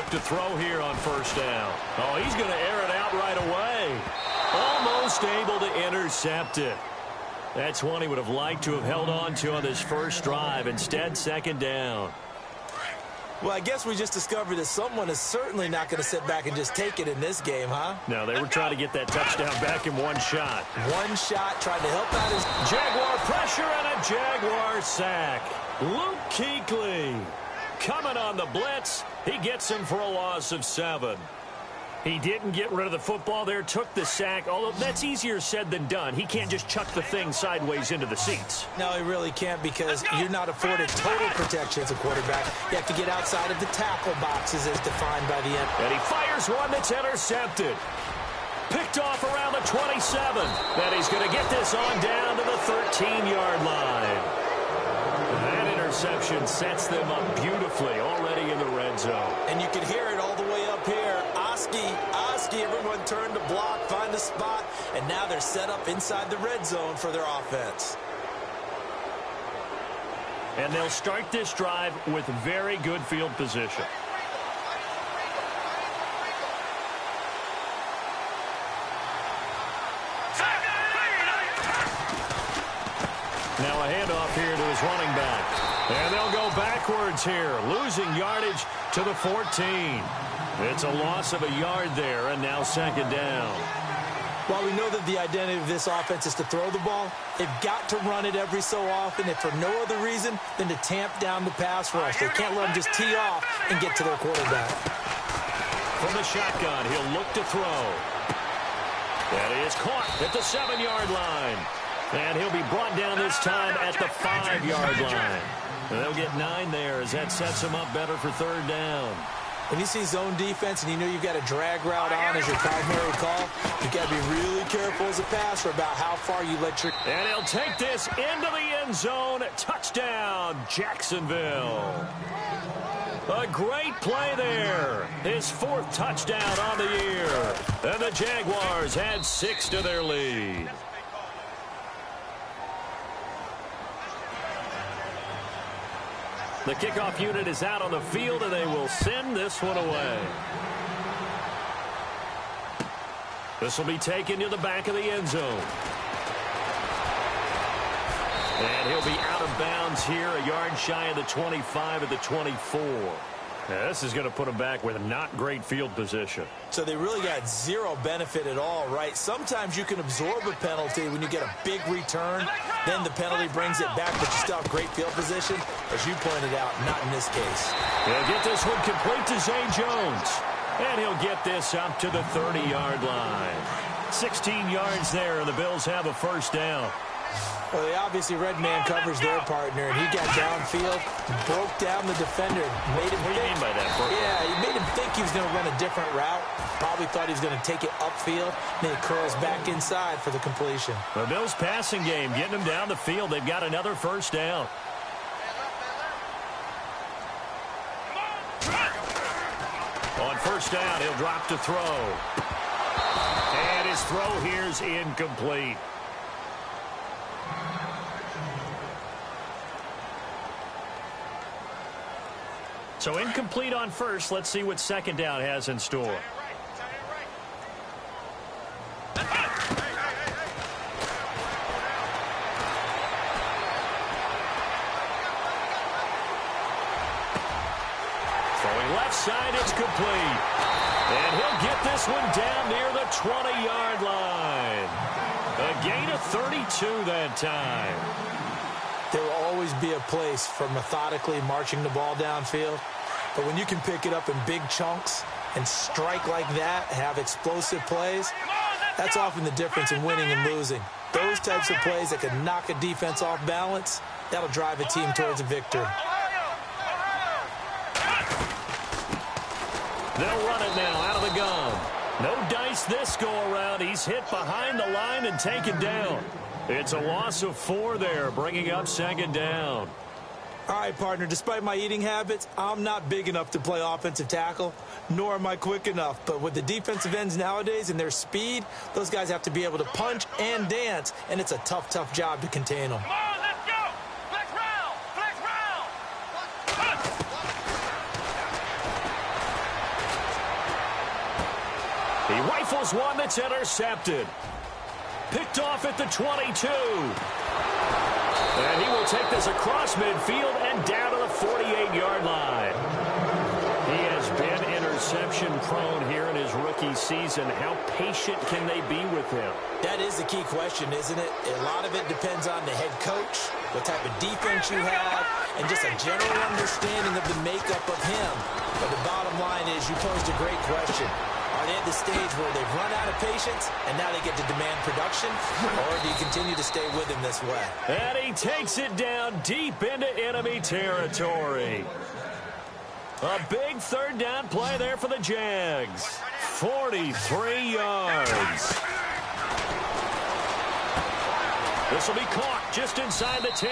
look to throw here on first down. Oh, he's going to air it out right away. Almost able to intercept it. That's one he would have liked to have held on to on this first drive. Instead, second down. Well, I guess we just discovered that someone is certainly not going to sit back and just take it in this game, huh? No, they were trying to get that touchdown back in one shot. One shot, trying to help out his... Jaguar pressure and a Jaguar sack. Luke Kuechly coming on the blitz. He gets him for a loss of 7. He didn't get rid of the football there, took the sack, although that's easier said than done. He can't just chuck the thing sideways into the seats. No, he really can't because you're not afforded total protection as a quarterback. You have to get outside of the tackle boxes as defined by the end. And he fires one that's intercepted. Picked off around the 27. And he's going to get this on down to the 13-yard line. That interception sets them up beautifully already in the red zone. And you can hear it all the way up here. Oski, everyone turned to block, find a spot, and now they're set up inside the red zone for their offense. And they'll start this drive with very good field position. Now a handoff here to his running back. And they'll go backwards here, losing yardage to the 14. It's a loss of a yard there, and now second down. While we know that the identity of this offense is to throw the ball, they've got to run it every so often, if for no other reason than to tamp down the pass rush. They can't let them just tee off and get to their quarterback. From the shotgun, he'll look to throw. That is caught at the 7-yard line. And he'll be brought down this time at the 5-yard line. And they'll get 9 there as that sets them up better for third down. When you see zone defense and you know you've got a drag route on as your primary call, you've got to be really careful as a passer about how far you let your... And he'll take this into the end zone. Touchdown, Jacksonville. A great play there. His 4th touchdown on the year. And the Jaguars add 6 to their lead. The kickoff unit is out on the field, and they will send this one away. This will be taken to the back of the end zone. And he'll be out of bounds here, a yard shy of the 25 at the 24. Now, this is going to put him back with not great field position. So they really got zero benefit at all, right? Sometimes you can absorb a penalty when you get a big return. Then the penalty brings it back, but you still have great field position. As you pointed out, not in this case. He'll get this one complete to Zay Jones. And he'll get this up to the 30-yard line. 16 yards there, and the Bills have a first down. Well, they obviously red man covers their partner, and he got downfield, broke down the defender, made him What do you mean by that, Bert? Yeah, he made him think he was going to run a different route. Probably thought he was going to take it upfield. Then he curls back inside for the completion. The Bills' passing game, getting them down the field. They've got another first down. On first down, he'll drop to throw. And his throw here's incomplete. So incomplete on first. Let's see what second down has in store. Throwing left side, it's complete. And he'll get this one down near the 20-yard line. A gain of 32 that time. There will always be a place for methodically marching the ball downfield. But when you can pick it up in big chunks and strike like that, have explosive plays, that's often the difference in winning and losing. Those types of plays that can knock a defense off balance, that'll drive a team towards a victory. They'll run it now out of the gun. No dice this go-around. He's hit behind the line and taken down. It's a loss of 4 there, bringing up second down. All right, partner, despite my eating habits, I'm not big enough to play offensive tackle, nor am I quick enough. But with the defensive ends nowadays and their speed, those guys have to be able to punch and dance, and it's a tough, tough job to contain them. Come on, let's go! Flex round! Flex round! He rifles one that's intercepted. Picked off at the 22. And he will take this across midfield and down to the 48-yard line. He has been interception-prone here in his rookie season. How patient can they be with him? That is the key question, isn't it? A lot of it depends on the head coach, what type of defense you have, and just a general understanding of the makeup of him. But the bottom line is you posed a great question. Are they at the stage where they've run out of patience and now they get to demand production? Or do you continue to stay with him this way? And he takes it down deep into enemy territory. A big third down play there for the Jags. 43 yards. This will be caught just inside the 10.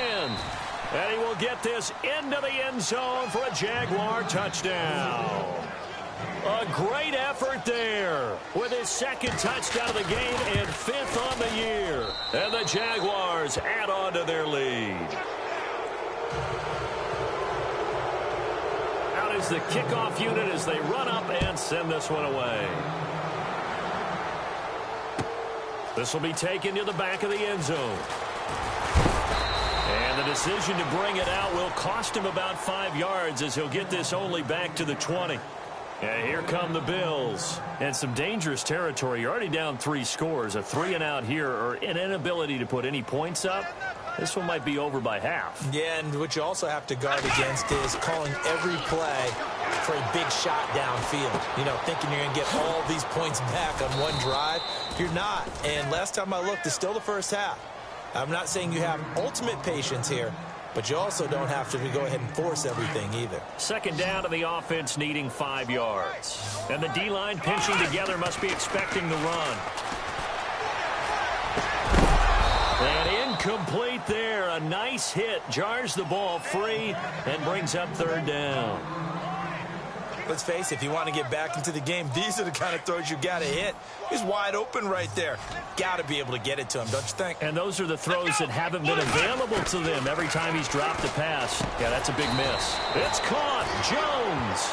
And he will get this into the end zone for a Jaguar touchdown. A great effort there with his second touchdown of the game and fifth on the year. And the Jaguars add on to their lead. Out is the kickoff unit as they run up and send this one away. This will be taken to the back of the end zone. And the decision to bring it out will cost him about 5 yards as he'll get this only back to the 20. And here come the Bills. And some dangerous territory. You're already down 3 scores. A 3-and-out here or an inability to put any points up. This one might be over by half. Yeah, and what you also have to guard against is calling every play for a big shot downfield. You know, thinking you're going to get all these points back on one drive. You're not. And last time I looked, it's still the first half. I'm not saying you have ultimate patience here, but you also don't have to go ahead and force everything either. Second down to the offense needing 5 yards. And the D-line pinching together must be expecting the run. And incomplete there. A nice hit. Jars the ball free and brings up third down. Let's face it, if you want to get back into the game, these are the kind of throws you got to hit. He's wide open right there. Got to be able to get it to him, don't you think? And those are the throws that haven't been available to them every time he's dropped a pass. Yeah, that's a big miss. It's caught. Jones.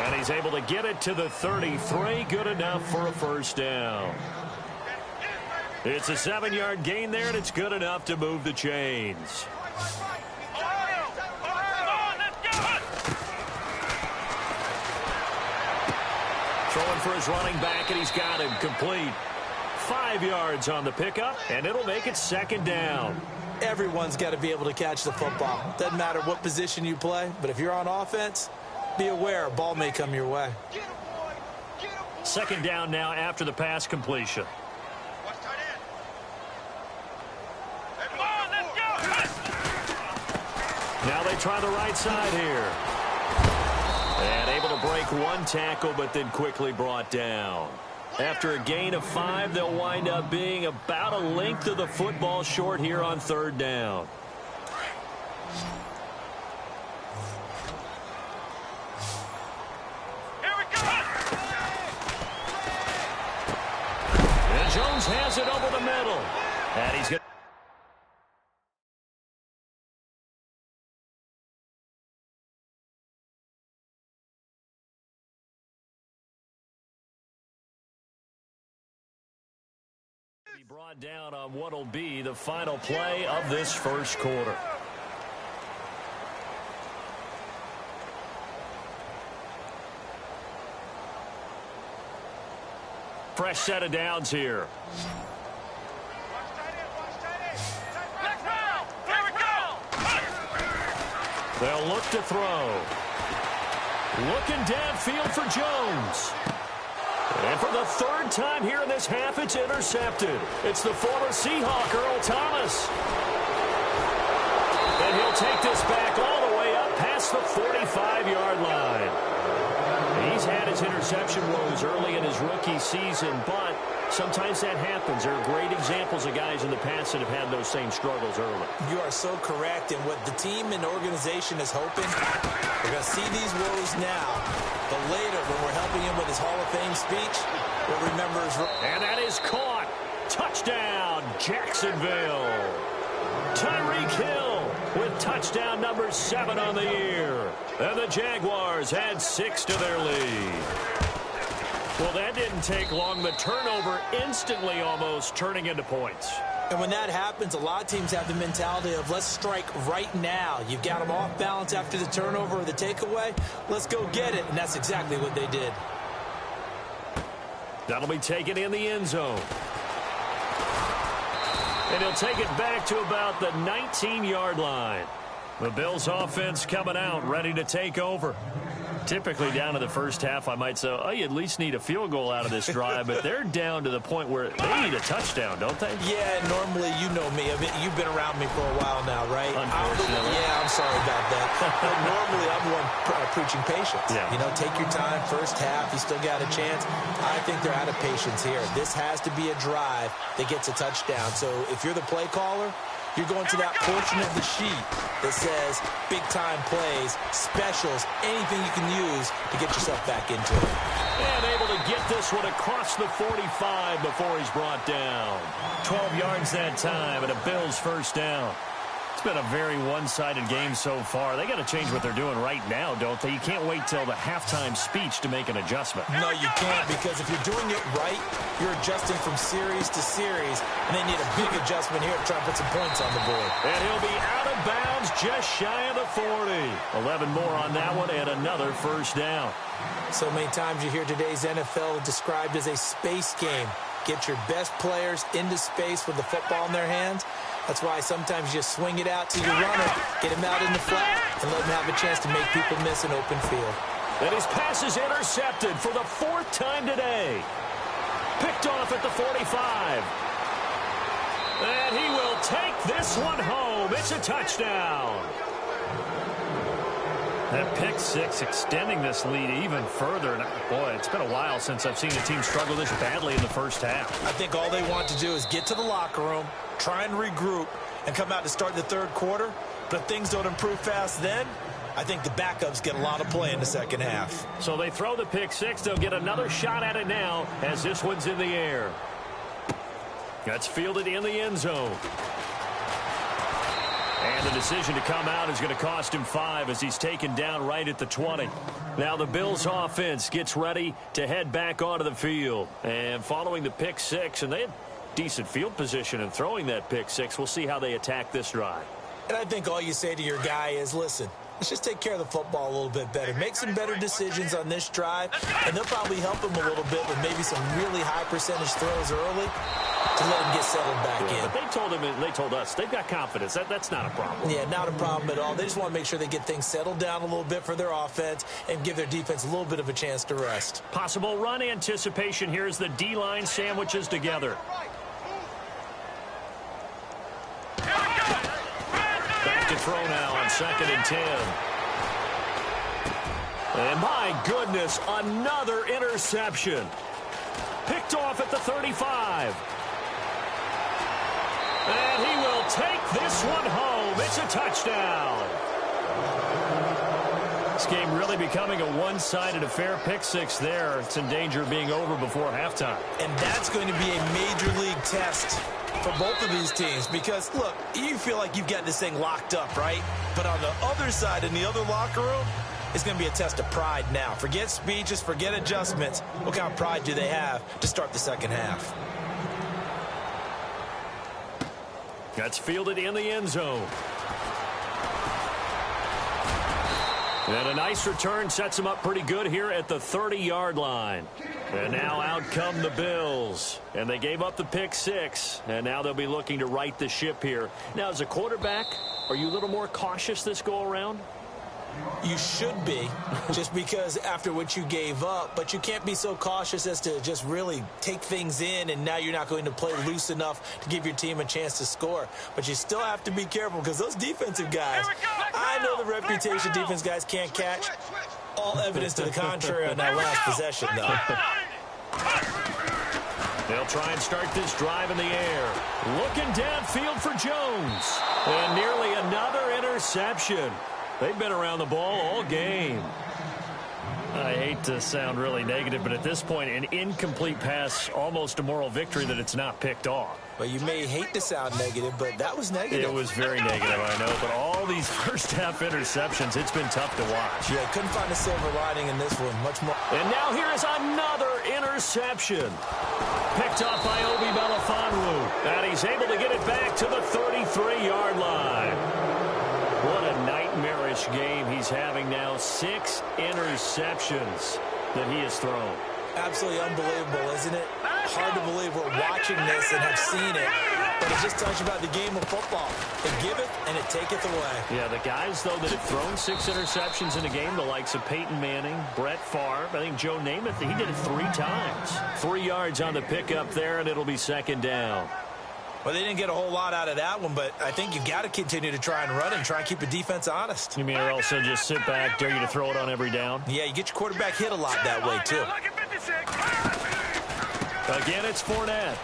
And he's able to get it to the 33. Good enough for a first down. It's a 7-yard gain there, and it's good enough to move the chains. Throwing for his running back, and he's got him complete. 5 yards on the pickup, and it'll make it second down. Everyone's got to be able to catch the football. Doesn't matter what position you play, but if you're on offense, be aware a ball may come your way. Second down now after the pass completion. Now they try the right side here. And able to break one tackle, but then quickly brought down. After a gain of 5, they'll wind up being about a length of the football short here on third down. Here we go. And Jones has it over the middle. And he's going to be brought down on what'll be the final play of this first quarter. Fresh set of downs here. Here we go. They'll look to throw. Looking downfield for Jones. And for the third time here in this half, it's intercepted. It's the former Seahawk, Earl Thomas. And he'll take this back all the way up past the 45-yard line. He's had his interception woes early in his rookie season, but sometimes that happens. There are great examples of guys in the past that have had those same struggles early. You are so correct, and what the team and organization is hoping, we're going to see these woes now, but later when we're helping him with his Hall of Fame speech, we'll remember his... And that is caught. Touchdown, Jacksonville. Tyreek Hill with touchdown number 7 on the year. And the Jaguars add 6 to their lead. Well, that didn't take long. The turnover instantly almost turning into points. And when that happens, a lot of teams have the mentality of let's strike right now. You've got them off balance after the turnover or the takeaway. Let's go get it. And that's exactly what they did. That'll be taken in the end zone. And he'll take it back to about the 19-yard line. The Bills offense coming out, ready to take over. Typically down to the first half, I might say, oh, you at least need a field goal out of this drive, but they're down to the point where they need a touchdown, don't they? Yeah, normally, you know me. I mean, you've been around me for a while now, right? Unfortunately. Yeah, I'm sorry about that. But normally, I'm one preaching patience. Yeah. You know, take your time, first half, you still got a chance. I think they're out of patience here. This has to be a drive that gets a touchdown. So if you're the play caller, you're going to that portion of the sheet that says big-time plays, specials, anything you can use to get yourself back into it. And able to get this one across the 45 before he's brought down. 12 yards that time and a Bills first down. It's been a very one-sided game so far. They got to change what they're doing right now, don't they? You can't wait till the halftime speech to make an adjustment. No, you can't, because if you're doing it right, you're adjusting from series to series, and they need a big adjustment here to try and put some points on the board. And he'll be out of bounds just shy of the 40. 11 more on that one and another first down. So many times you hear today's NFL described as a space game. Get your best players into space with the football in their hands. That's why sometimes you just swing it out to your runner, get him out in the flat, and let him have a chance to make people miss an open field. And his pass is intercepted for the 4th time today. Picked off at the 45. And he will take this one home. It's a touchdown. That pick six extending this lead even further. And boy, it's been a while since I've seen a team struggle this badly in the first half. I think all they want to do is get to the locker room, try and regroup, and come out to start the third quarter. But if things don't improve fast then, I think the backups get a lot of play in the second half. So they throw the pick six. They'll get another shot at it now as this one's in the air. That's fielded in the end zone. And the decision to come out is going to cost him 5 as he's taken down right at the 20. Now the Bills offense gets ready to head back onto the field. And following the pick six, and they had decent field position in throwing that pick six, we'll see how they attack this drive. And I think all you say to your guy is, listen, let's just take care of the football a little bit better. Make some better decisions on this drive, and they'll probably help him a little bit with maybe some really high percentage throws early to let him get settled back in. But they told him, and they told us, they've got confidence. That's not a problem. Yeah, not a problem at all. They just want to make sure they get things settled down a little bit for their offense and give their defense a little bit of a chance to rest. Possible run anticipation here as the D-line sandwiches together. Back to throw now on 2nd and 10. And my goodness, another interception. Picked off at the 35. And he will take this one home. It's a touchdown. This game really becoming a one-sided affair. Pick six there. It's in danger of being over before halftime. And that's going to be a major league test for both of these teams because, look, you feel like you've got this thing locked up, right? But on the other side, in the other locker room, it's going to be a test of pride now. Forget speeches, forget adjustments. What kind of pride do they have to start the second half? That's fielded in the end zone. And a nice return sets him up pretty good here at the 30-yard line. And now out come the Bills. And they gave up the pick six. And now they'll be looking to right the ship here. Now, as a quarterback, are you a little more cautious this go-around? You should be, just because after what you gave up. But you can't be so cautious as to just really take things in, and now you're not going to play loose enough to give your team a chance to score. But you still have to be careful because those defensive guys, I know the reputation defense guys can't catch. All evidence to the contrary on that last possession, though. They'll try and start this drive in the air. Looking downfield for Jones. And nearly another interception. They've been around the ball all game. I hate to sound really negative, but at this point, an incomplete pass, almost a moral victory that it's not picked off. Well, you may hate to sound negative, but that was negative. It was very negative, I know. But all these first-half interceptions, it's been tough to watch. Yeah, couldn't find a silver lining in this one. Much more. And now here is another interception. interception. Picked off by Obi Melifonwu. And he's able to get it back to the 33-yard line. What a nightmarish game he's having now. 6 interceptions that he has thrown. Absolutely unbelievable, isn't it? Hard to believe we're watching this and have seen it. But it just tells you about the game of football. It giveth and it taketh away. Yeah, the guys, though, that have thrown 6 interceptions in a game, the likes of Peyton Manning, Brett Favre, I think Joe Namath, he did it 3 times. 3 yards on the pickup there, and it'll be 2nd down. Well, they didn't get a whole lot out of that one, but I think you've got to continue to try and run and try and keep the defense honest. You mean or also just sit back, dare you to throw it on every down? Yeah, you get your quarterback hit a lot that way, too. Again, it's Fournette.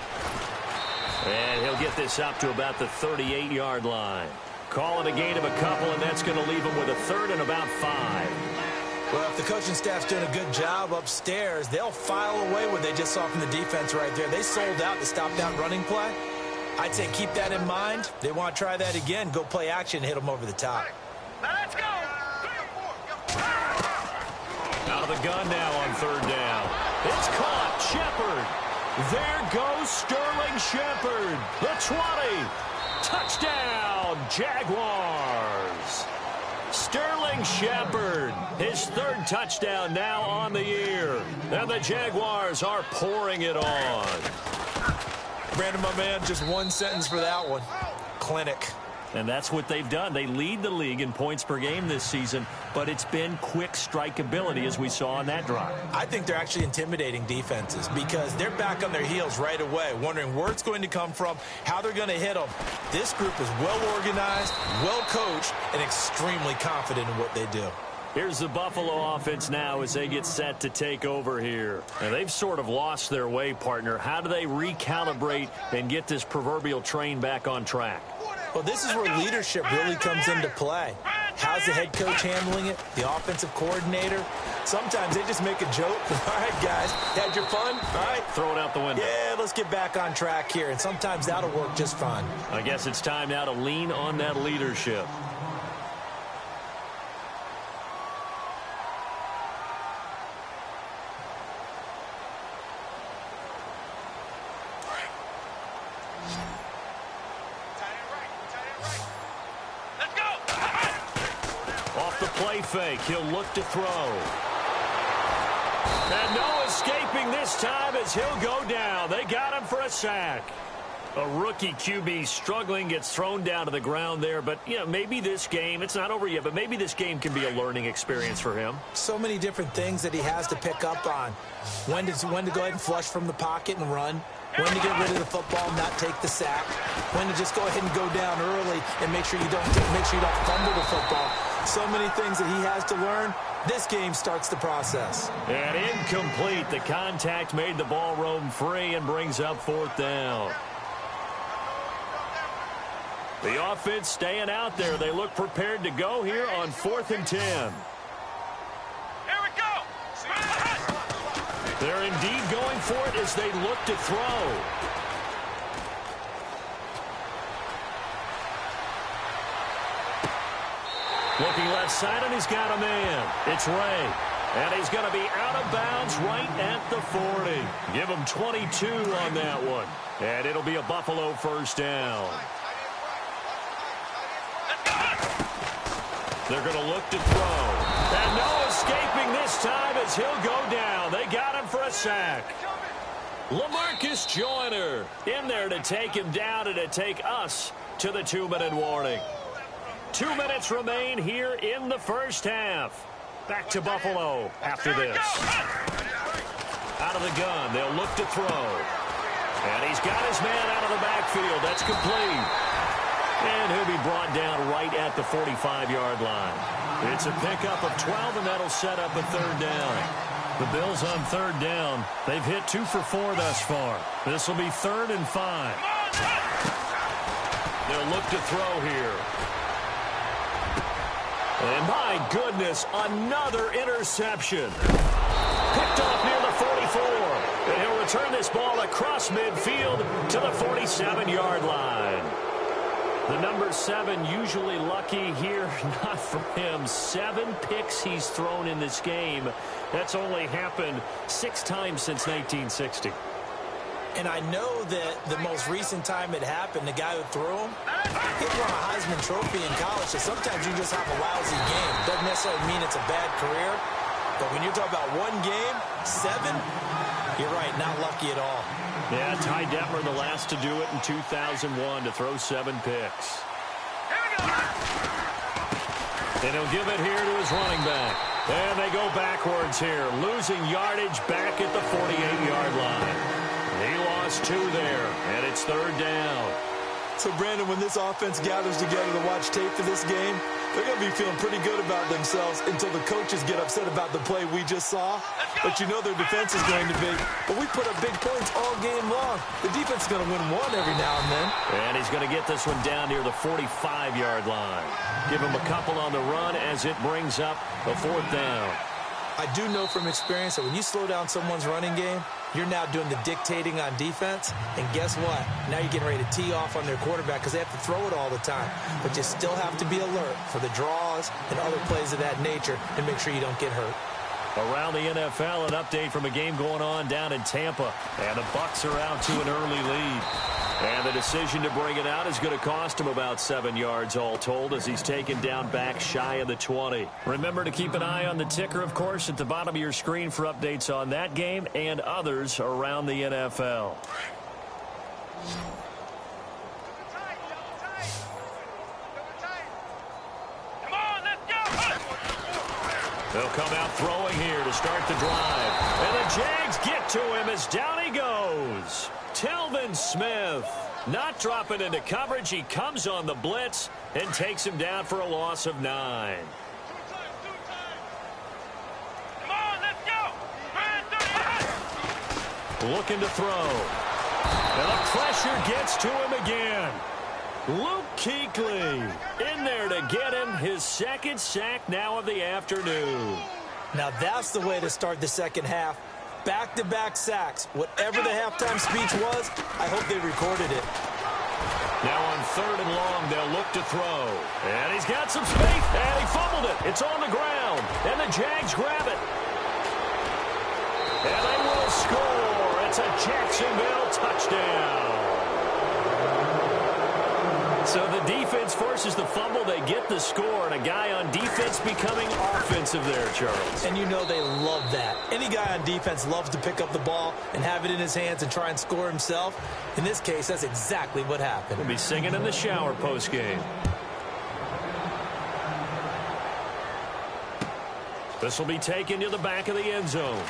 And he'll get this up to about the 38-yard line. Call it a gain of a couple, and that's going to leave him with a 3rd and about 5. Well, if the coaching staff's doing a good job upstairs, they'll file away what they just saw from the defense right there. They sold out to stop that running play. I'd say keep that in mind. They want to try that again. Go play action, hit them over the top. Now let's go. Out of the gun now on 3rd down. It's caught. Shepard. There goes Sterling Shepard. The 20. Touchdown, Jaguars. Sterling Shepard, his 3rd touchdown now on the year. And the Jaguars are pouring it on. Brandon, my man, just one sentence for that one. Clinic. And that's what they've done. They lead the league in points per game this season, but it's been quick strikeability as we saw on that drive. I think they're actually intimidating defenses because they're back on their heels right away, wondering where it's going to come from, how they're going to hit them. This group is well organized, well coached, and extremely confident in what they do. Here's the Buffalo offense now as they get set to take over here. And they've sort of lost their way, partner. How do they recalibrate and get this proverbial train back on track? Well, this is where leadership really comes into play. How's the head coach handling it? The offensive coordinator? Sometimes they just make a joke. All right, guys, had your fun? All right. Throw it out the window. Yeah, let's get back on track here. And sometimes that'll work just fine. I guess it's time now to lean on that leadership. Fake. He'll look to throw. And no escaping this time as he'll go down. They got him for a sack. A rookie QB struggling, gets thrown down to the ground there. But, you know, maybe this game, it's not over yet, but maybe this game can be a learning experience for him. So many different things that he has to pick up on. When to go ahead and flush from the pocket and run. When to get rid of the football and not take the sack. When to just go ahead and go down early and make sure you don't fumble the football. So many things that he has to learn. This game starts the process. And incomplete. The contact made the ball roam free and brings up 4th down. The offense staying out there. They look prepared to go here on 4th and 10. Here we go. They're indeed going for it as they look to throw. Looking left side, and he's got a man. It's Ray. And he's going to be out of bounds right at the 40. Give him 22 on that one. And it'll be a Buffalo 1st down. They're going to look to throw. And no escaping this time as he'll go down. They got him for a sack. LaMarcus Joyner in there to take him down and to take us to the 2-minute warning. 2 minutes remain here in the 1st half. Back to Buffalo after this. Out of the gun, they'll look to throw. And he's got his man out of the backfield. That's complete. And he'll be brought down right at the 45-yard line. It's a pickup of 12, and that'll set up a 3rd down. The Bills on 3rd down. They've hit 2 for 4 thus far. This will be 3rd and 5. They'll look to throw here. And my goodness, another interception. Picked off near the 44. And he'll return this ball across midfield to the 47-yard line. The number 7 usually lucky here, not for him. 7 picks he's thrown in this game. That's only happened 6 times since 1960. And I know that the most recent time it happened, the guy who threw him, he won a Heisman Trophy in college, so sometimes you just have a lousy game. Doesn't necessarily mean it's a bad career, but when you're talking about one game, 7, you're right, not lucky at all. Yeah, Ty Detmer, the last to do it in 2001, to throw 7 picks. And he'll give it here to his running back. And they go backwards here, losing yardage back at the 48-yard line. He lost 2 there, and it's 3rd down. So, Brandon, when this offense gathers together to watch tape for this game, they're going to be feeling pretty good about themselves until the coaches get upset about the play we just saw. But you know their defense is going to be. But we put up big points all game long. The defense is going to win one every now and then. And he's going to get this one down near the 45-yard line. Give him a couple on the run as it brings up the 4th down. I do know from experience that when you slow down someone's running game, you're now doing the dictating on defense. And guess what? Now you're getting ready to tee off on their quarterback because they have to throw it all the time. But you still have to be alert for the draws and other plays of that nature and make sure you don't get hurt. Around the NFL, an update from a game going on down in Tampa. And the Bucs are out to an early lead. And the decision to bring it out is going to cost him about 7 yards all told as he's taken down back shy of the 20. Remember to keep an eye on the ticker, of course, at the bottom of your screen for updates on that game and others around the NFL. Come on, let's go! They'll come out throwing here to start the drive. And the Jags get to him as down he goes. Telvin Smith not dropping into coverage. He comes on the blitz and takes him down for a loss of 9. Come on, let's go! Looking to throw. And the pressure gets to him again. Luke Kuechly in there to get him his 2nd sack now of the afternoon. Now that's the way to start the second half. Back-to-back sacks. Whatever the halftime speech was, I hope they recorded it. Now on 3rd and long, they'll look to throw. And he's got some space. And he fumbled it. It's on the ground. And the Jags grab it. And they will score. It's a Jacksonville touchdown. So the defense forces the fumble. They get the score. And a guy on defense becoming offensive there, Charles. And you know they love that. Any guy on defense loves to pick up the ball and have it in his hands and try and score himself. In this case, that's exactly what happened. We'll be singing in the shower postgame. This will be taken to the back of the end zone.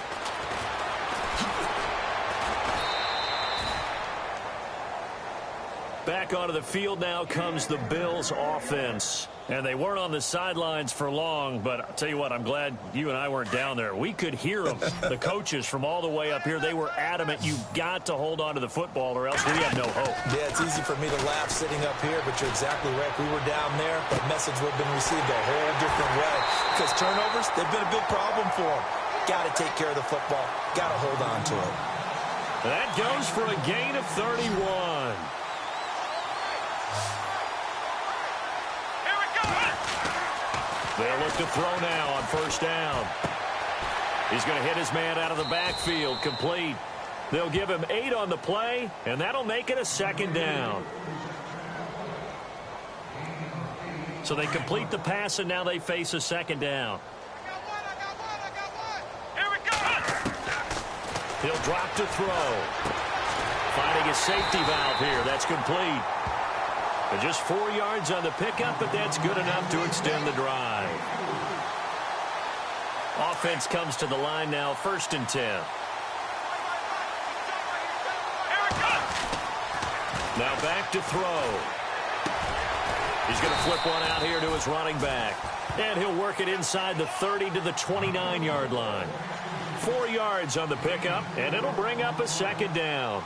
Back onto the field now comes the Bills offense. And they weren't on the sidelines for long, but I'll tell you what, I'm glad you and I weren't down there. We could hear them, the coaches from all the way up here. They were adamant, you've got to hold on to the football or else we have no hope. Yeah, it's easy for me to laugh sitting up here, but you're exactly right. We were down there, but message would have been received a whole different way. Because turnovers, they've been a big problem for them. Got to take care of the football. Got to hold on to it. That goes for a gain of 31. They'll look to throw now on 1st down. He's going to hit his man out of the backfield, complete. They'll give him 8 on the play, and that'll make it a 2nd down. So they complete the pass, and now they face a 2nd down. Here we go! He'll drop to throw. Finding a safety valve here. That's complete. But just 4 yards on the pickup, but that's good enough to extend the drive. Offense comes to the line now, 1st and 10. Now back to throw. He's going to flip one out here to his running back. And he'll work it inside the 30 to the 29-yard line. 4 yards on the pickup, and it'll bring up a 2nd down.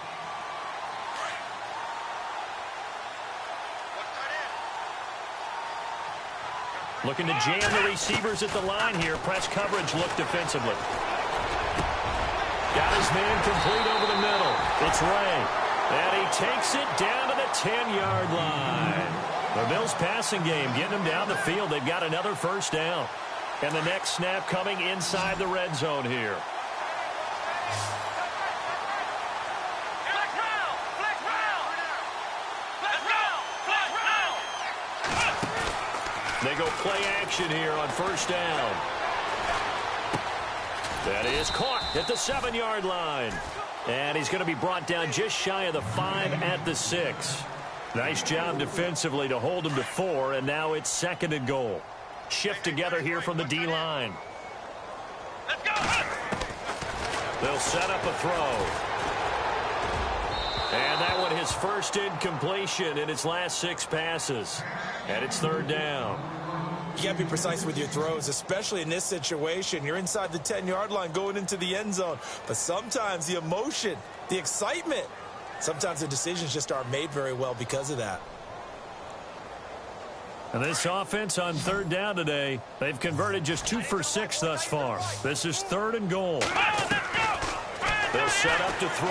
Looking to jam the receivers at the line here. Press coverage look defensively. Got his man complete over the middle. It's Ray. And he takes it down to the 10-yard line. The Bills passing game getting them down the field. They've got another first down. And the next snap coming inside the red zone here. They go play action here on first down. That is caught at the 7-yard line. And he's going to be brought down just shy of the 5 at the 6. Nice job defensively to hold him to 4, and now it's 2nd and goal. Shift together here from the D-line. Let's go. They'll set up a throw. And that one his first incompletion in its last 6 passes. And it's 3rd down. You got to be precise with your throws, especially in this situation. You're inside the 10-yard line going into the end zone. But sometimes the emotion, the excitement, sometimes the decisions just aren't made very well because of that. And this offense on 3rd down today, they've converted just 2 for 6 thus far. This is 3rd and goal. They'll set up to throw.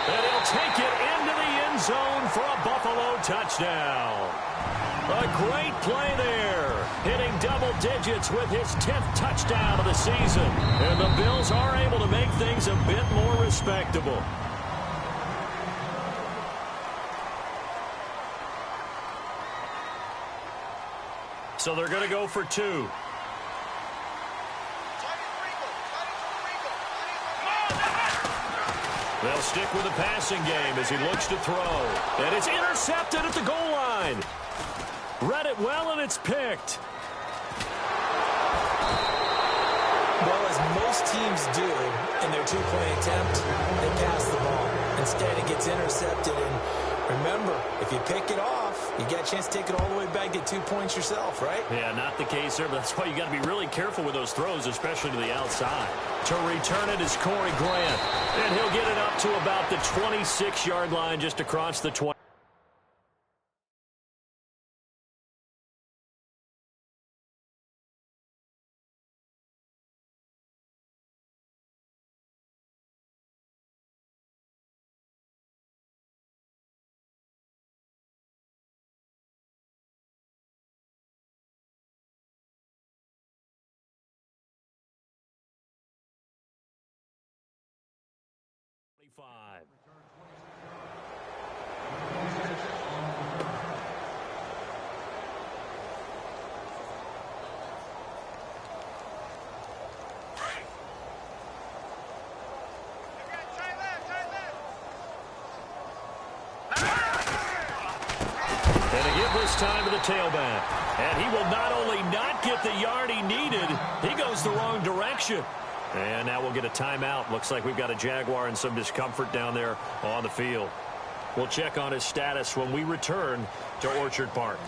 And he'll take it into the end zone for a Buffalo touchdown. A great play there, hitting double digits with his 10th touchdown of the season. And the Bills are able to make things a bit more respectable. So they're going to go for 2. They'll stick with the passing game as he looks to throw. And it's intercepted at the goal line. Read it well, and it's picked. Well, as most teams do in their 2-point attempt, they pass the ball. Instead, it gets intercepted. And remember, if you pick it off, you get a chance to take it all the way back, get 2 points yourself, right? Yeah, not the case there, but that's why you got to be really careful with those throws, especially to the outside. To return it is Corey Grant, and he'll get it up to about the 26-yard line just across the 20. Time to the tailback. And he will not only not get the yard he needed, he goes the wrong direction. And now we'll get a timeout. Looks like we've got a Jaguar in some discomfort down there on the field. We'll check on his status when we return to Orchard Park.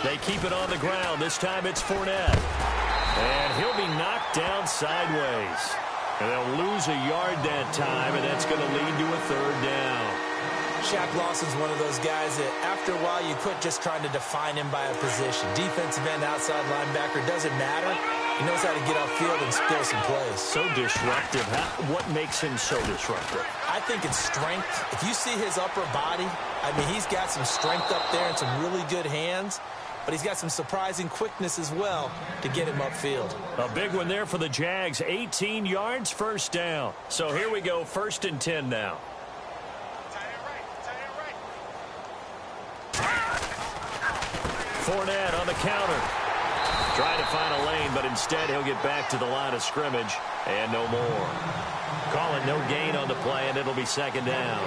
They keep it on the ground. This time it's Fournette. And he'll be knocked down sideways. And they'll lose a yard that time, and that's going to lead to a 3rd down. Shaq Lawson's one of those guys that after a while you quit just trying to define him by a position. Defensive end, outside linebacker, doesn't matter. He knows how to get upfield and spill some plays. So disruptive. What makes him so disruptive? I think it's strength. If you see his upper body, I mean, he's got some strength up there and some really good hands. But he's got some surprising quickness as well to get him upfield. A big one there for the Jags. 18 yards, first down. So here we go, 1st and 10 now. Fournette on the counter. Trying to find a lane, but instead he'll get back to the line of scrimmage and no more. Calling no gain on the play, and it'll be 2nd down.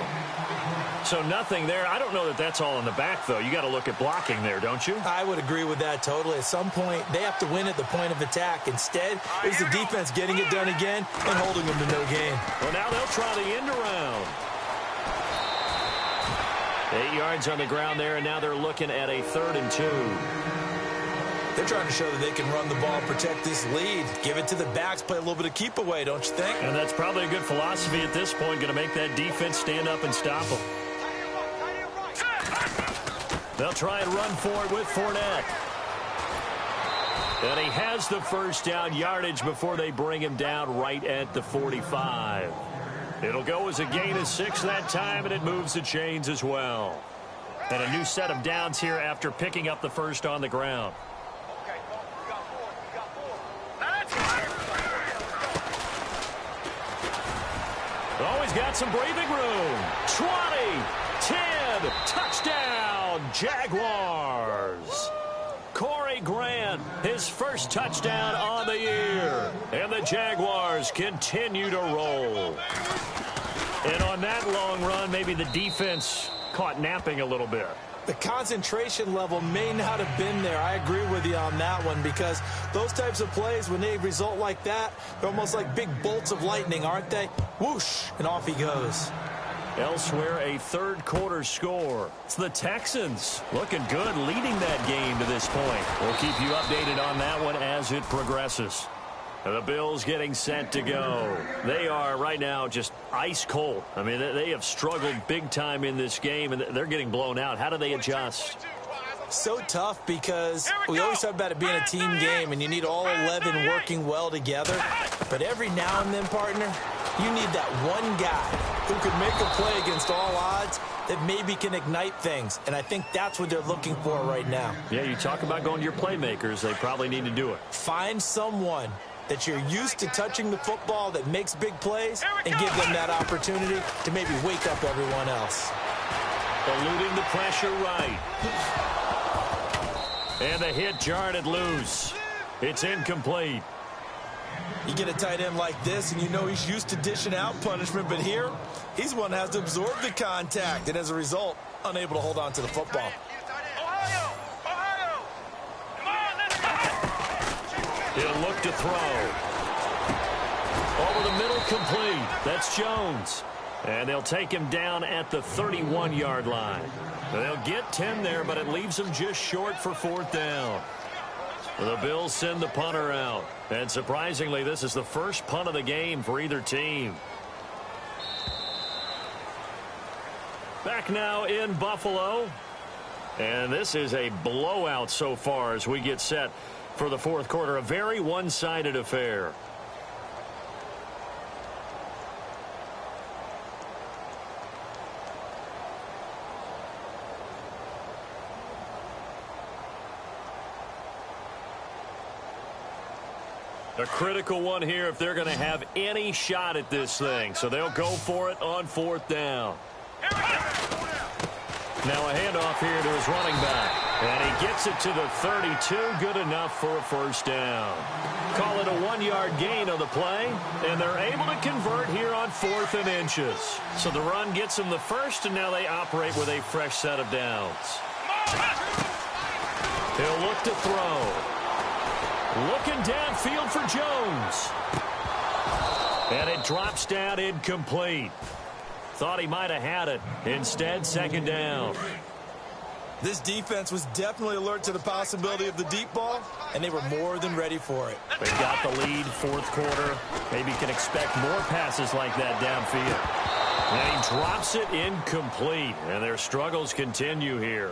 So nothing there. I don't know that that's all in the back, though. You got to look at blocking there, don't you? I would agree with that totally. At some point, they have to win at the point of attack. Instead, it's the defense getting it done again and holding them to no gain. Well, now they'll try the end around. 8 yards on the ground there, and now they're looking at a 3rd and 2. They're trying to show that they can run the ball, protect this lead. Give it to the backs, play a little bit of keep away, don't you think? And that's probably a good philosophy at this point, going to make that defense stand up and stop them. They'll try and run for it with Fournette. And he has the first down yardage before they bring him down right at the 45. It'll go as a gain of 6 that time, and it moves the chains as well. And a new set of downs here after picking up the first on the ground. Always got some breathing room. 20, 10, touchdown, Jaguars. Corey Grant, his first touchdown on the year. And the Jaguars continue to roll. And on that long run, maybe the defense caught napping a little bit. The concentration level may not have been there. I agree with you on that one, because those types of plays, when they result like that, they're almost like big bolts of lightning, aren't they? Whoosh, and off he goes. Elsewhere, a third-quarter score. It's the Texans looking good, leading that game to this point. We'll keep you updated on that one as it progresses. The Bills getting set to go. They are right now just ice cold. I mean, they have struggled big time in this game, and they're getting blown out. How do they adjust? So tough, because we always talk about it being a team game, and you need all 11 working well together. But every now and then, partner, you need that one guy who could make a play against all odds that maybe can ignite things. And I think that's what they're looking for right now. Yeah, you talk about going to your playmakers. They probably need to do it. Find someone that you're used to touching the football that makes big plays, and give them that opportunity to maybe wake up everyone else. Eluding the pressure right. And the hit jarred it loose. It's incomplete. You get a tight end like this, and you know he's used to dishing out punishment, but here, he's the one that has to absorb the contact, and as a result, unable to hold on to the football. He'll look to throw. Over the middle, complete. That's Jones. And they'll take him down at the 31-yard line. They'll get 10 there, but it leaves them just short for 4th down. The Bills send the punter out. And surprisingly, this is the first punt of the game for either team. Back now in Buffalo. And this is a blowout so far as we get set for the 4th quarter. A very one-sided affair. A critical one here if they're going to have any shot at this thing. So they'll go for it on 4th down. Now a handoff here to his running back. And he gets it to the 32. Good enough for a first down. Call it a 1-yard gain on the play. And they're able to convert here on 4th and inches. So the run gets them the first, and now they operate with a fresh set of downs. He'll look to throw. Looking downfield for Jones. And it drops down incomplete. Thought he might have had it. Instead, 2nd down. This defense was definitely alert to the possibility of the deep ball, and they were more than ready for it. They got the lead, 4th quarter. Maybe can expect more passes like that downfield. And he drops it incomplete, and their struggles continue here.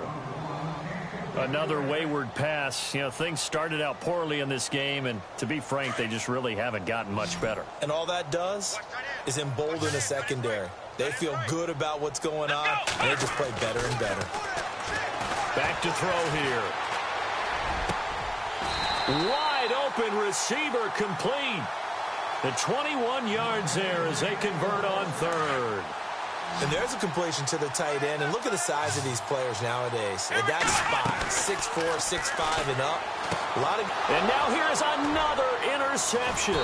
Another wayward pass. You know, things started out poorly in this game, and to be frank, they just really haven't gotten much better. And all that does is embolden the secondary. They feel good about what's going on, and they just play better and better. Back to throw here. Wide open receiver, complete. The 21 yards there as they convert on 3rd. And there's a completion to the tight end. And look at the size of these players nowadays. At that spot, 6'4", 6'5", and up. And now here's another interception.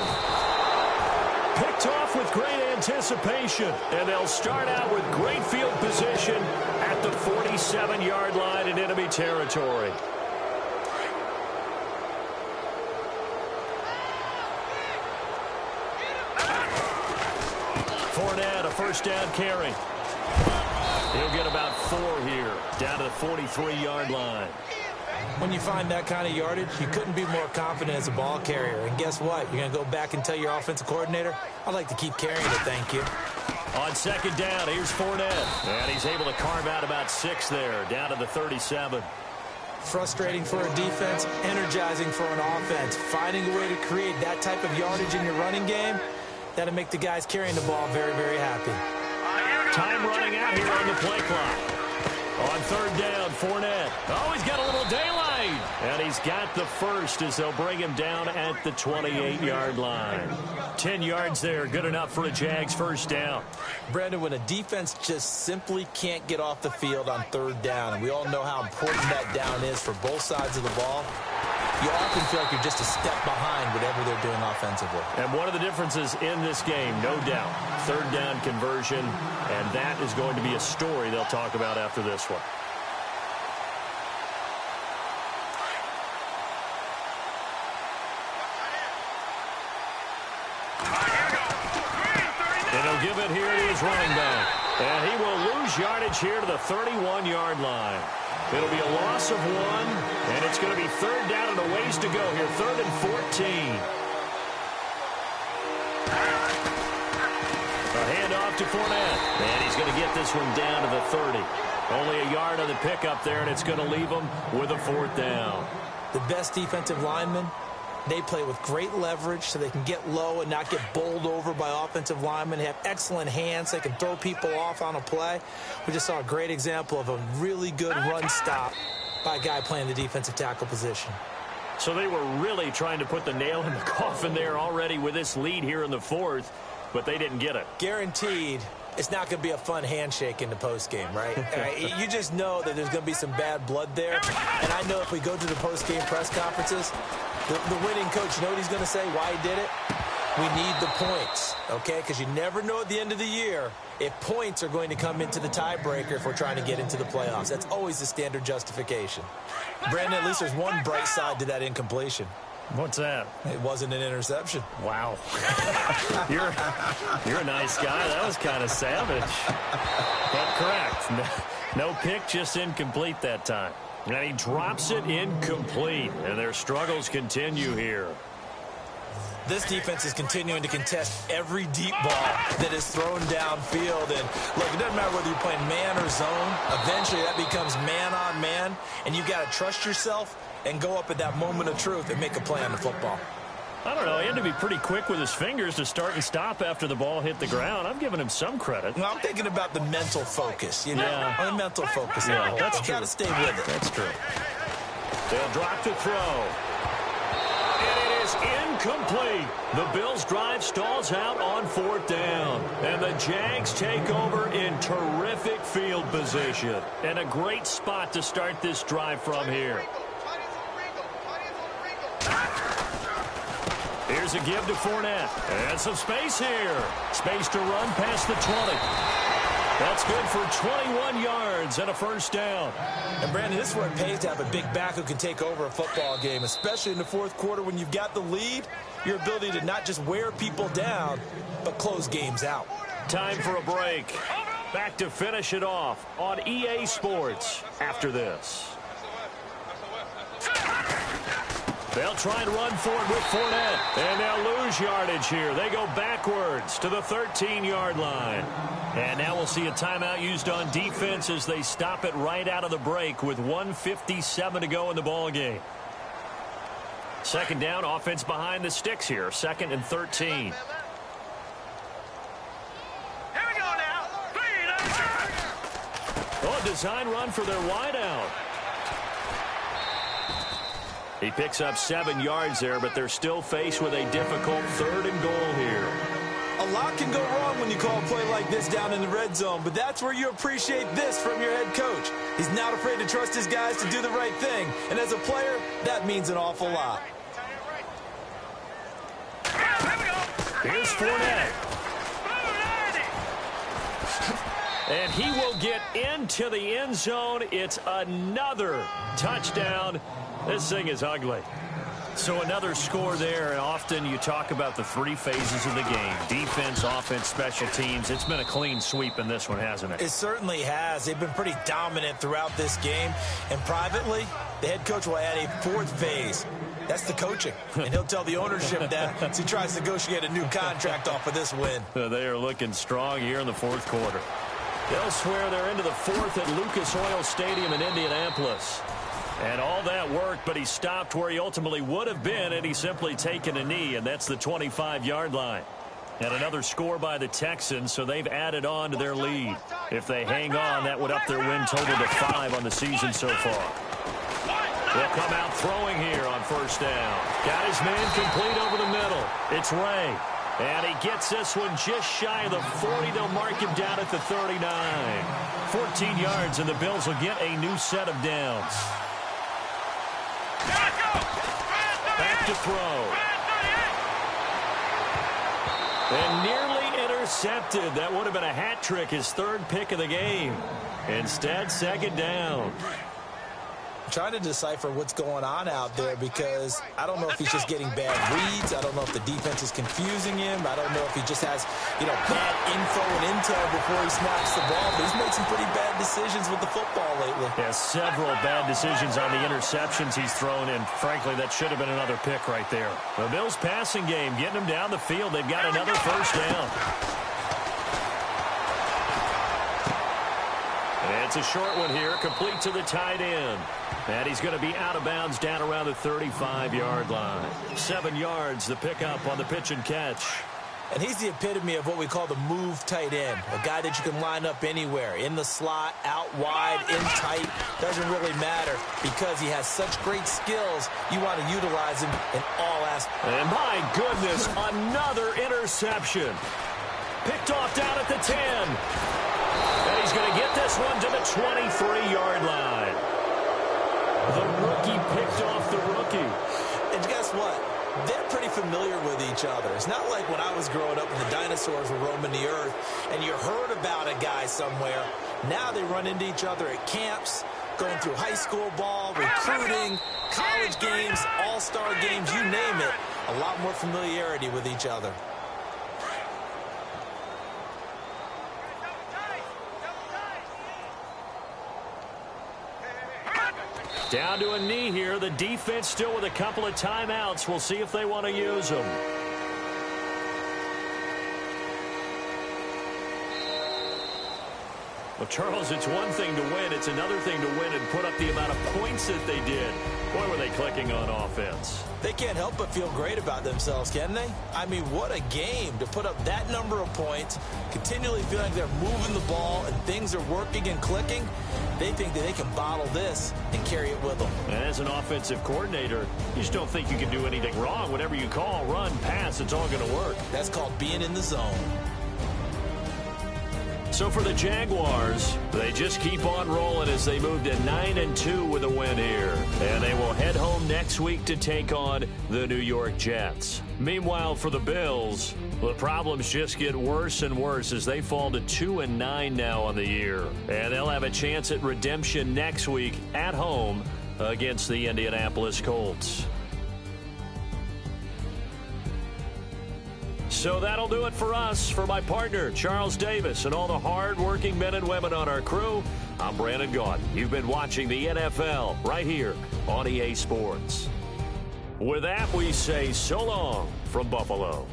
Picked off with great anticipation. And they'll start out with great field position at the 47-yard line in enemy territory. Fournette, a first down carry. He'll get about 4 here, down to the 43-yard line. When you find that kind of yardage, you couldn't be more confident as a ball carrier. And guess what? You're going to go back and tell your offensive coordinator, I'd like to keep carrying it, thank you. On 2nd down, here's Fournette. And he's able to carve out about 6 there, down to the 37. Frustrating for a defense, energizing for an offense. Finding a way to create that type of yardage in your running game, that'll make the guys carrying the ball very, very happy. Time running out here on the play clock. On third down, Fournette. Oh, he's got a little daylight. And he's got the first as they'll bring him down at the 28-yard line. 10 yards there, good enough for a Jags first down. Brandon, when a defense just simply can't get off the field on third down, and we all know how important that down is for both sides of the ball, you often feel like you're just a step behind whatever they're doing offensively. And one of the differences in this game, no doubt, third down conversion, and that is going to be a story they'll talk about after this one. And he'll give it here to his running back. And he will lose yardage here to the 31-yard line. It'll be a loss of 1, and it's going to be third down and a ways to go here, 3rd and 14. A handoff to Fournette, and he's going to get this one down to the 30. Only a yard on the pickup there, and it's going to leave him with a 4th down. The best defensive linemen, they play with great leverage so they can get low and not get bowled over by offensive linemen. They have excellent hands. They can throw people off on a play. We just saw a great example of a really good run stop by a guy playing the defensive tackle position. So they were really trying to put the nail in the coffin there already with this lead here in the 4th, but they didn't get it. Guaranteed it's not going to be a fun handshake in the postgame, right? You just know that there's going to be some bad blood there. And I know if we go to the postgame press conferences, the winning coach, you know what he's going to say, why he did it? We need the points, okay? Because you never know at the end of the year if points are going to come into the tiebreaker if we're trying to get into the playoffs. That's always the standard justification. Brandon, at least there's one bright side to that incompletion. What's that? It wasn't an interception. Wow. You're a nice guy. That was kind of savage. But correct. No pick, just incomplete that time. And he drops it incomplete. And their struggles continue here. This defense is continuing to contest every deep ball that is thrown downfield. And, look, it doesn't matter whether you're playing man or zone. Eventually, that becomes man on man. And you've got to trust yourself and go up at that moment of truth and make a play on the football. I don't know. He had to be pretty quick with his fingers to start and stop after the ball hit the ground. I'm giving him some credit. Well, I'm thinking about the mental focus, you know? Yeah. The mental focus. Yeah, that's true. Got to stay with it. That's true. They'll drop to throw. And it is incomplete. The Bills' drive stalls out on 4th down. And the Jags take over in terrific field position. And a great spot to start this drive from here. Here's a give to Fournette. And some space here. Space to run past the 20. That's good for 21 yards and a first down. And, Brandon, this is where it pays to have a big back who can take over a football game, especially in the 4th quarter when you've got the lead. Your ability to not just wear people down, but close games out. Time for a break. Back to finish it off on EA Sports after this. They'll try and run for it with Fournette, and they'll lose yardage here. They go backwards to the 13-yard line. And now we'll see a timeout used on defense as they stop it right out of the break with 1:57 to go in the ball game. Second down, offense behind the sticks here, 2nd and 13. Here we go now. Oh, a design run for their wideout. He picks up 7 yards there, but they're still faced with a difficult 3rd and goal here. A lot can go wrong when you call a play like this down in the red zone, but that's where you appreciate this from your head coach. He's not afraid to trust his guys to do the right thing, and as a player, that means an awful lot. Here's Fournette. And he will get into the end zone. It's another touchdown. This thing is ugly. So another score there, and often you talk about the 3 phases of the game. Defense, offense, special teams. It's been a clean sweep in this one, hasn't it? It certainly has. They've been pretty dominant throughout this game. And privately, the head coach will add a 4th phase. That's the coaching. And he'll tell the ownership that as he tries to negotiate a new contract off of this win. They are looking strong here in the 4th quarter. Elsewhere, they're into the 4th at Lucas Oil Stadium in Indianapolis. And all that work, but he stopped where he ultimately would have been, and he's simply taken a knee, and that's the 25-yard line. And another score by the Texans, so they've added on to their lead. If they hang on, that would up their win total to 5 on the season so far. He'll come out throwing here on first down. Got his man complete over the middle. It's Ray. And he gets this one just shy of the 40. They'll mark him down at the 39. 14 yards, and the Bills will get a new set of downs. Back to throw. And nearly intercepted. That would have been a hat trick, his third pick of the game. Instead, second down. I'm trying to decipher what's going on out there because I don't know if he's just getting bad reads. I don't know if the defense is confusing him. I don't know if he just has, bad info and intel before he snaps the ball. But he's made some pretty bad decisions with the football lately. Yeah, several bad decisions on the interceptions he's thrown, and frankly, that should have been another pick right there. The Bills' passing game, getting them down the field. They've got another first down. It's a short one here, complete to the tight end. And he's going to be out of bounds down around the 35-yard line. 7 yards, the pickup on the pitch and catch. And he's the epitome of what we call the move tight end, a guy that you can line up anywhere, in the slot, out wide, in tight. Doesn't really matter because he has such great skills. You want to utilize him in all aspects. And my goodness, another interception. Picked off down at the 10. And he's going to get this one to the 23-yard line. The rookie picked off the rookie. And guess what? They're pretty familiar with each other. It's not like when I was growing up and the dinosaurs were roaming the earth and you heard about a guy somewhere. Now they run into each other at camps, going through high school ball, recruiting, college games, all-star games, you name it. A lot more familiarity with each other. Down to a knee here. The defense still with a couple of timeouts. We'll see if they want to use them. Well, Charles, it's one thing to win. It's another thing to win and put up the amount of points that they did. Boy, were they clicking on offense. They can't help but feel great about themselves, can they? I mean, what a game to put up that number of points, continually feel like they're moving the ball and things are working and clicking. They think that they can bottle this and carry it with them. And as an offensive coordinator, you just don't think you can do anything wrong. Whatever you call, run, pass, it's all going to work. That's called being in the zone. So for the Jaguars, they just keep on rolling as they move to 9-2 with a win here. And they will head home next week to take on the New York Jets. Meanwhile, for the Bills, the problems just get worse and worse as they fall to 2-9 now on the year. And they'll have a chance at redemption next week at home against the Indianapolis Colts. So that'll do it for us. For my partner, Charles Davis, and all the hard-working men and women on our crew, I'm Brandon Gaudin. You've been watching the NFL right here on EA Sports. With that, we say so long from Buffalo.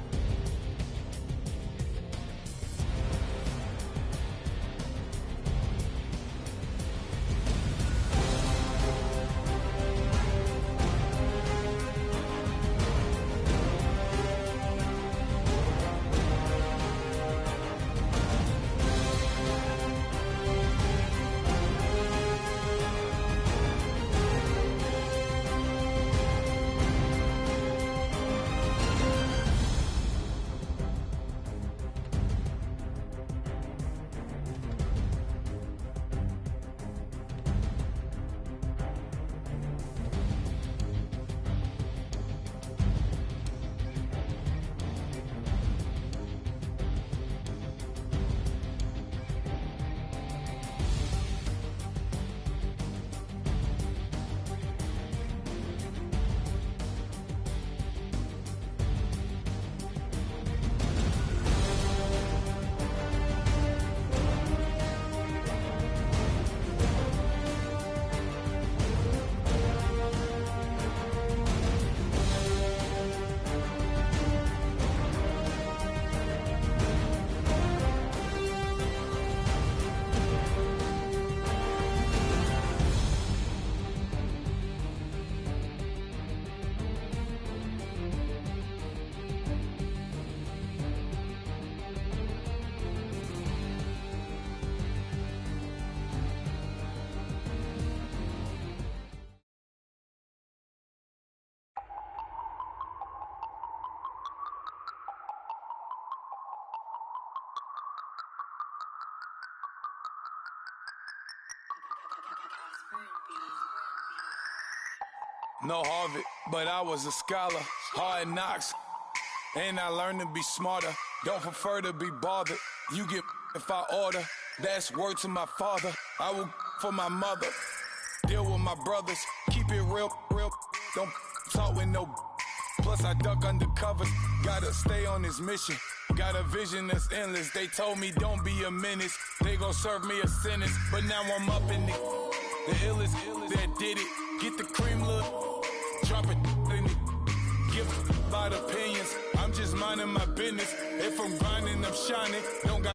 No Harvard, but I was a scholar. Hard knocks, and I learned to be smarter. Don't prefer to be bothered. You get if I order. That's word to my father. I will for my mother. Deal with my brothers. Keep it real. Don't talk with no. Plus I duck undercovers. Gotta stay on this mission. Got a vision that's endless. They told me don't be a menace. They gon' serve me a sentence. But now I'm up in the illest that did it. Get the cream look. Drop it in it. Give a lot of opinions. I'm just minding my business. If I'm grinding, I'm shining. Don't got